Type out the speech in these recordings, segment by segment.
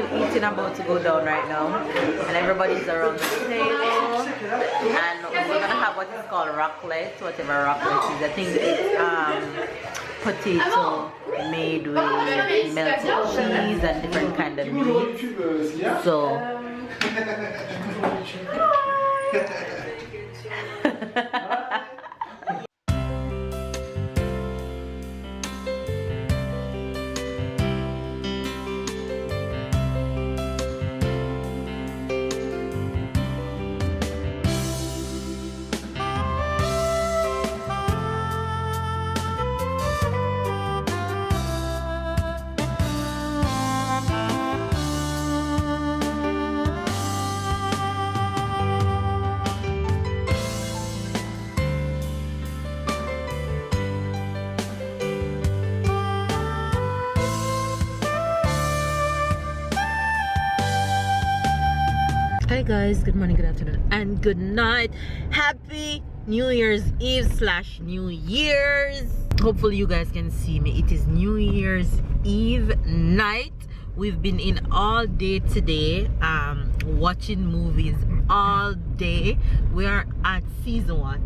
real eating about to go down right now, and everybody's around the table, and we're gonna have what is called raclette, whatever raclette is. I think it's potato made with melted cheese and different kind of meat. So hi guys, good morning, good afternoon, and good night. Happy New Year's Eve / New Year's. Hopefully you guys can see me. It is New Year's Eve night. We've been in all day today, watching movies all day. We are at season what?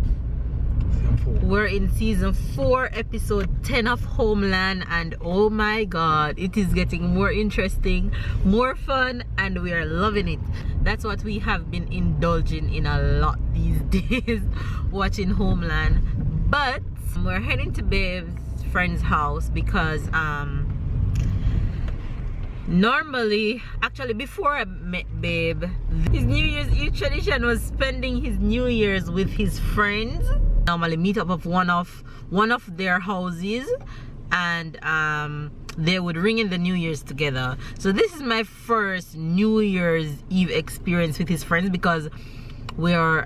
We're in season 4, episode 10 of Homeland, and oh my god, it is getting more interesting, more fun, and we are loving it. That's what we have been indulging in a lot these days, watching Homeland. But we're heading to Babe's friend's house because normally, actually before I met Babe, his New Year's Eve tradition was spending his New Year's with his friends. Normally meet up of one of their houses, and they would ring in the New Year's together. So this is my first New Year's Eve experience with his friends, because we're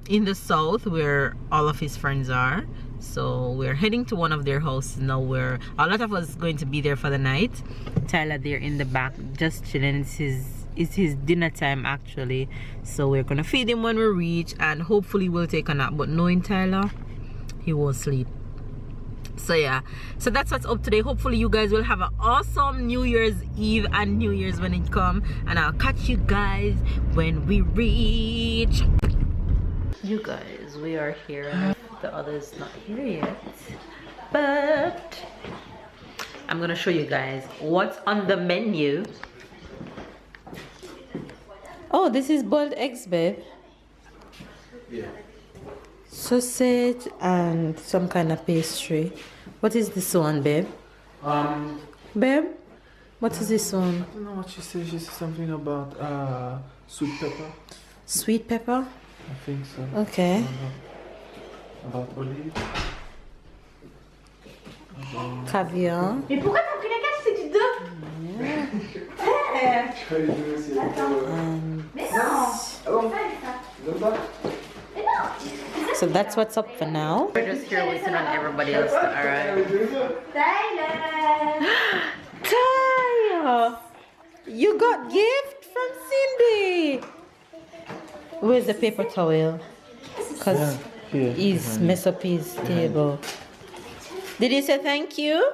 in the south where all of his friends are. So we're heading to one of their houses now, where a lot of us going to be there for the night. Tyler there in the back just chilling. It's his dinner time actually, so we're gonna feed him when we reach, and hopefully we'll take a nap. But knowing Tyler, he won't sleep. So yeah, so that's what's up today. Hopefully you guys will have an awesome New Year's Eve and New Year's when it comes, and I'll catch you guys when we reach. You guys, we are here. The other's not here yet, but I'm gonna show you guys what's on the menu. Oh, this is boiled eggs, babe. Yeah. Sausage and some kind of pastry. What is this one, babe? Babe, what is this one? I don't know what she said. She said something about sweet pepper. Sweet pepper? I think so. Okay. About olive. Caviar. Mais pourquoi t'as pris la carte? C'est du 2. Mais non. So that's what's up for now. We're just here waiting on everybody else to arrive. Tyler! Tyler! You got gift from Cindy! Where's the paper towel? Because he's messed up his table. Did he say thank you?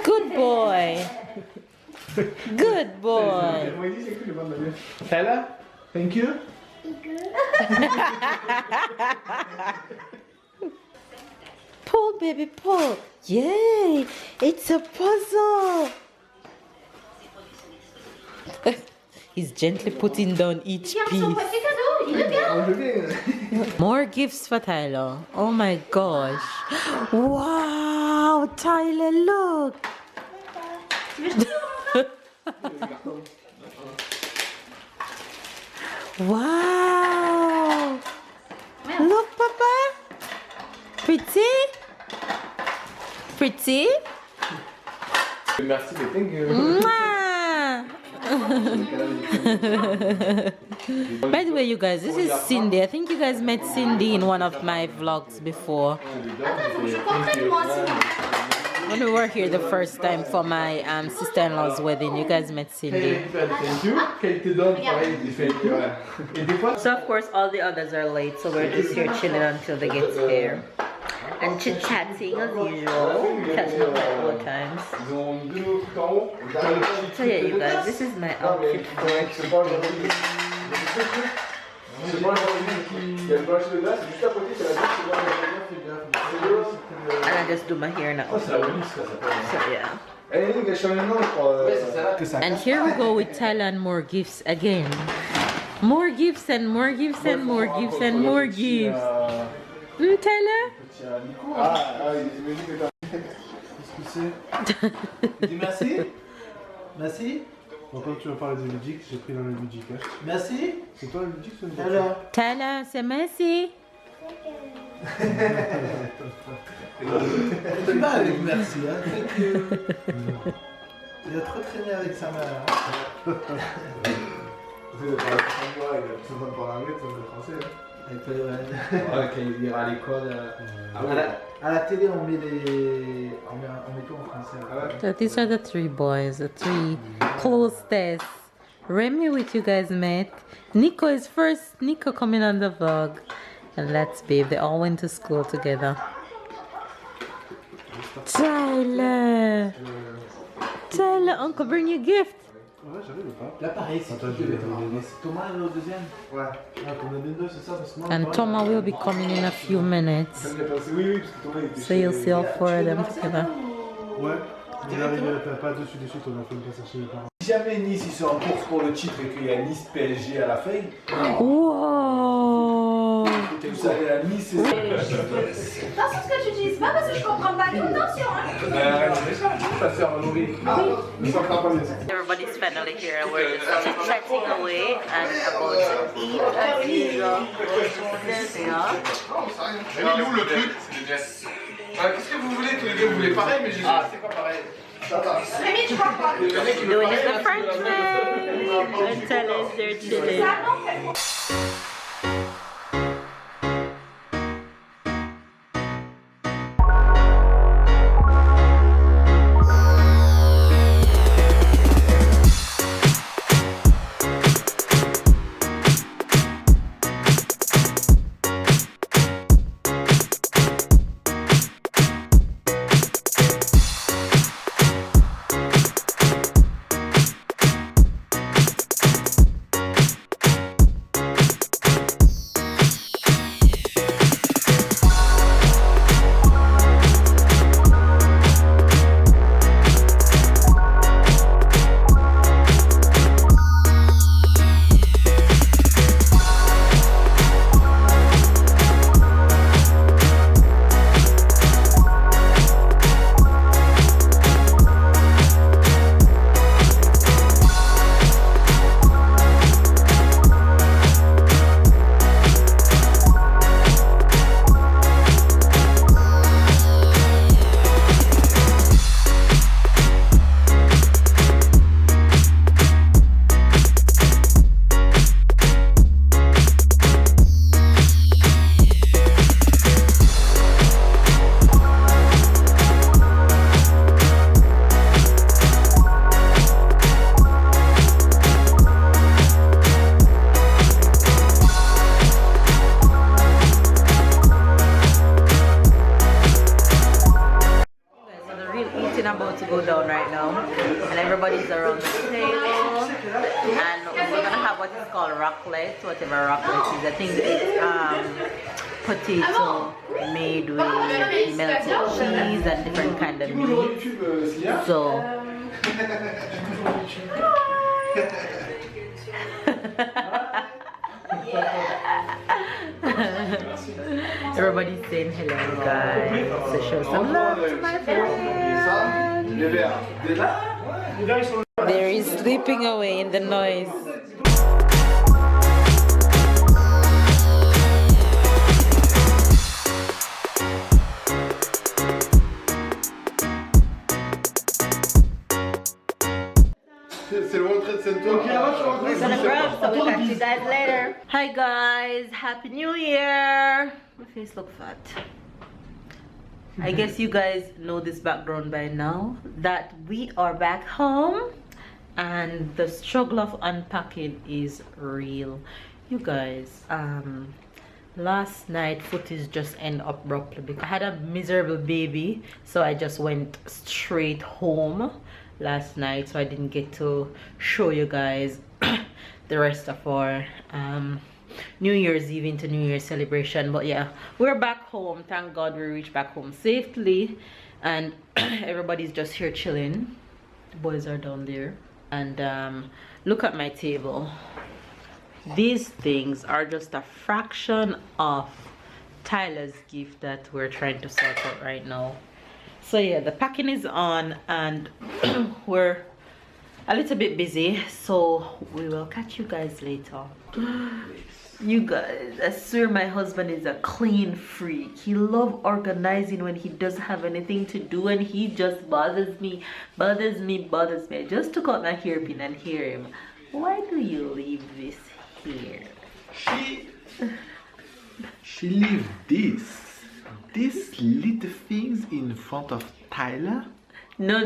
Good boy. Good boy. Tyler, thank you. Pull, baby, pull. Yay! It's a puzzle. He's gently putting down each piece. More gifts for Tyler. Oh my gosh. Wow, Tyler, look. Wow. Look, Papa. Pretty? Pretty? Merci, thank you. By the way, you guys, this is Cindy. I think you guys met Cindy in one of my vlogs before. When we were here the first time for my sister-in-law's wedding, you guys met Cindy. So of course all the others are late, so we're just here chilling until they get here. and chit-chatting as usual, catching up at all times. So yeah, you guys, this is my outfit for today. And I just do my hair now. So yeah. And here we go with Thailand, more gifts again. More gifts and more gifts and more gifts and more gifts. Tyler? Dis merci. Merci. Bon, quand tu vas parler de musique, j'ai pris dans la musique. Hein. Merci. C'est toi la musique, c'est une voiture. Tyler, c'est merci. Tu vas avec merci, hein. Thank you. Il a trop traîné avec sa mère. Hein. Il a parlé anglais, tout le français. Quand il ira à l'école. À la télé, on met tout en français. So these are the three boys, the three closest. Remy with you guys met. Nico is first. Nico coming on the vlog. And that's Babe. They all went to school together. Tyler! Tyler, Uncle, bring you a gift. Ouais, j'arrive pas. Là, pareil, c'est Thomas le deuxième. Ouais. Ah, t'en as bien deux, c'est ça, parce que moi. And Thomas will be coming in a few minutes. So you'll see all four of them together. Ouais. Il arrive pas dessus, on a fait une passe chez les parents. Si jamais Nice ils sont en course pour le titre et qu'il y a Nice PSG à la fin. Wow! Vous allez à Nice et Attention ce que tu dis, c'est pas parce que je comprends pas. Attention, hein. Everybody's finally here and we're just chatting away and about to eat as usual. Il est où le truc? Qu'est-ce que vous voulez tous les deux? Vous voulez pareil, mais j'ai c'est pas pareil. Rémi, tu crois pas? Doing it the French way. And tell us they're chilling. About to go down right now, and everybody's around the table, and we're gonna have what is called raclette, whatever raclette is. I think it's potato made with melted cheese and different kind of meat. So everybody's saying hello, guys. So show some love to my friends. There is sleeping away in the noise. C'est le World Trade Center. We're gonna grab, so we'll catch you guys later. Hi guys, Happy New Year. My face look fat. I guess you guys know this background by now, that we are back home and the struggle of unpacking is real. You guys, Last night footage just ended abruptly because I had a miserable baby, so I just went straight home last night, so I didn't get to show you guys the rest of our New Year's Eve into New Year's celebration. But yeah, we're back home. Thank God we reached back home safely, and everybody's just here chilling. The boys are down there, and look at my table. These things are just a fraction of Tyler's gift that we're trying to sort out right now. So yeah, the packing is on, and we're a little bit busy, so we will catch you guys later. You guys, I swear my husband is a clean freak. He loves organizing when he doesn't have anything to do, and he just bothers me. I just took out my hairpin and hear him. Why do you leave this here? She leave these little things in front of Tyler. No.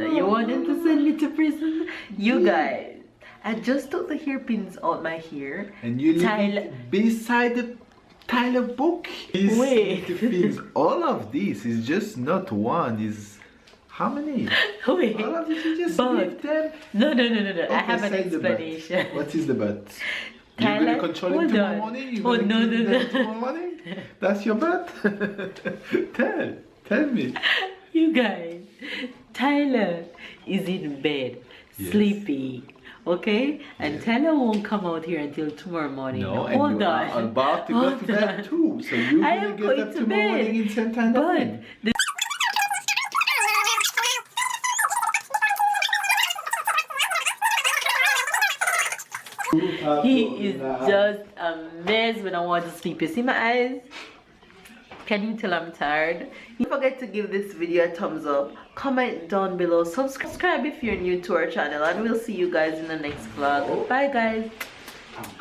You want him to send me to prison? You guys, I just took the hairpins out my hair. And you leave it beside the Tyler book. These little things, all of this is just not one. Is how many? Wait. All of this, you just leave them. No. Okay, I have an say the but. explanation. What is the but? Tyler, You're gonna control it tomorrow morning? You're gonna keep them tomorrow morning? That's your bet? Tell me. You guys, Tyler is in bed, sleeping, okay? And Tyler won't come out here until tomorrow morning. No, and you are about to go to bed too. So you will get up tomorrow morning in same time. But he is just a mess when I want to sleep. You see my eyes? Can you tell I'm tired? Don't forget to give this video a thumbs up, comment down below, subscribe if you're new to our channel, and we'll see you guys in the next vlog. Bye guys.